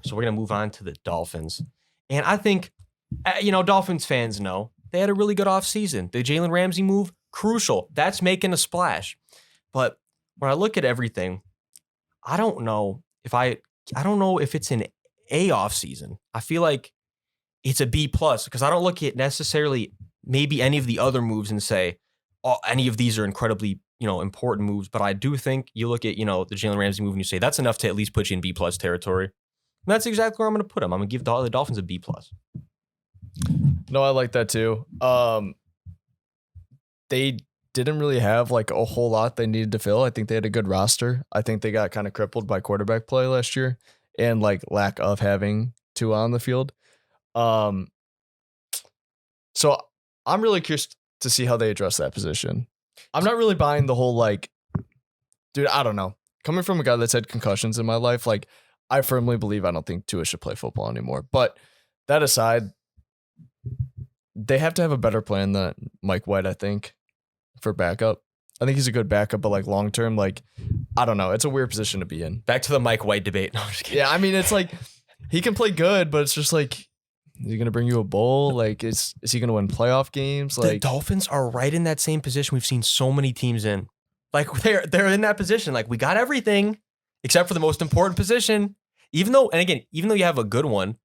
So we're going to move on to the Dolphins. And I think, Dolphins fans know they had a really good offseason. The Jalen Ramsey move, crucial. That's making a splash. But when I look at everything, I don't know if it's an A offseason. I feel like it's a B plus because I don't look at necessarily maybe any of the other moves and say, oh, any of these are incredibly, important moves. But I do think you look at, the Jalen Ramsey move and you say that's enough to at least put you in B plus territory. And that's exactly where I'm going to put him. I'm going to give the Dolphins a B plus. No, I like that too. They didn't really have like a whole lot they needed to fill. I think they had a good roster. I think they got kind of crippled by quarterback play last year and like lack of having Tua on the field. So I'm really curious to see how they address that position. I'm not really buying the whole dude, I don't know. Coming from a guy that's had concussions in my life, I firmly believe I don't think Tua should play football anymore. But that aside, they have to have a better plan than Mike White, I think, for backup. I think he's a good backup, but long term, I don't know. It's a weird position to be in. Back to the Mike White debate. No, I'm just kidding. Yeah, I mean, it's he can play good, but it's just is he going to bring you a bowl? Is he going to win playoff games? The Dolphins are right in that same position we've seen so many teams in. They're in that position. We got everything except for the most important position. Even though you have a good one,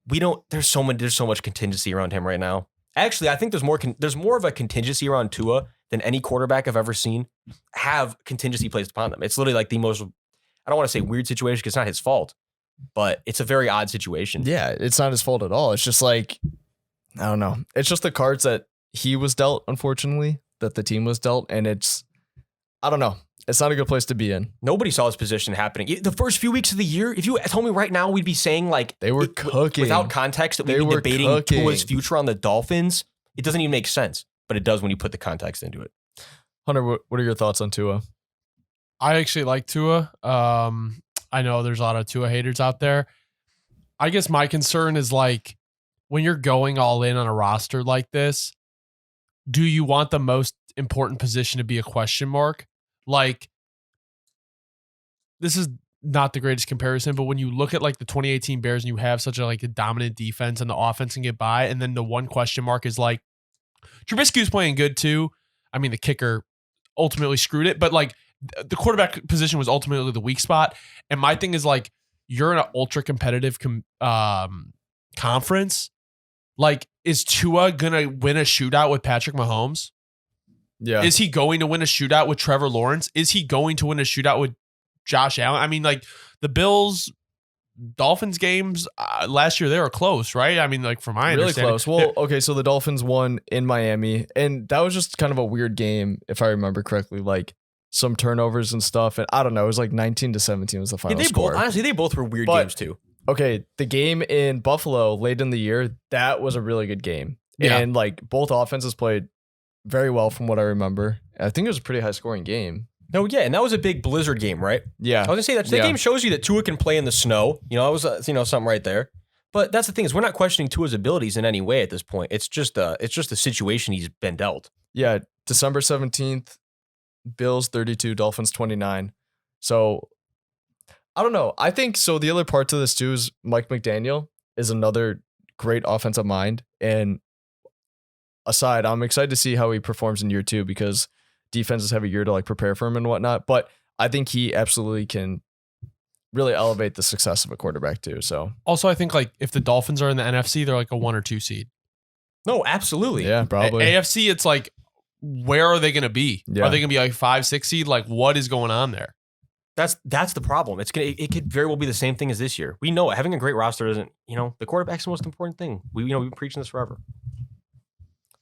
there's so much contingency around him right now. Actually, I think there's more of a contingency around Tua than any quarterback I've ever seen have contingency placed upon them. It's literally the most, I don't want to say weird situation because it's not his fault, but it's a very odd situation. Yeah, it's not his fault at all. It's just I don't know. It's just the cards that he was dealt, unfortunately, that the team was dealt. And I don't know. It's not a good place to be in. Nobody saw his position happening. The first few weeks of the year, if you told me right now, we'd be saying they were cooking. Without context that we'd be debating Tua's future on the Dolphins. It doesn't even make sense, but it does when you put the context into it. Hunter, what are your thoughts on Tua? I actually like Tua. I know there's a lot of Tua haters out there. I guess my concern is when you're going all in on a roster like this, do you want the most important position to be a question mark? This is not the greatest comparison, but when you look at the 2018 Bears and you have such a dominant defense and the offense can get by, and then the one question mark is Trubisky's playing good too. I mean, the kicker ultimately screwed it, but the quarterback position was ultimately the weak spot. And my thing is you're in an ultra competitive conference. Is Tua gonna win a shootout with Patrick Mahomes? Yeah. Is he going to win a shootout with Trevor Lawrence? Is he going to win a shootout with Josh Allen? I mean, the Bills Dolphins games last year, they were close, right? I mean, from my understanding. Really close. Well, okay, so the Dolphins won in Miami, and that was just kind of a weird game, if I remember correctly. Some turnovers and stuff, and I don't know, it was 19-17 was the final score. They both were weird games too. Okay, the game in Buffalo late in the year, that was a really good game. Yeah. And both offenses played very well from what I remember. I think it was a pretty high scoring game. No, yeah, and that was a big blizzard game, right? Yeah. I was gonna say that game shows you that Tua can play in the snow. That was something right there. But that's the thing is we're not questioning Tua's abilities in any way at this point. It's just the situation he's been dealt. Yeah, December 17th, Bills 32, Dolphins 29. So I don't know. I think so. The other part to this too is Mike McDaniel is another great offensive mind. And aside, I'm excited to see how he performs in year 2 because defenses have a year to prepare for him and whatnot. But I think he absolutely can really elevate the success of a quarterback too. So also, I think if the Dolphins are in the NFC, they're a 1 or 2 seed. No, absolutely. Yeah, probably. AFC, it's where are they going to be? Yeah. Are they going to be 5, 6 seed? What is going on there? That's the problem. It could very well be the same thing as this year. We know having a great roster isn't, the quarterback's the most important thing. We've been preaching this forever.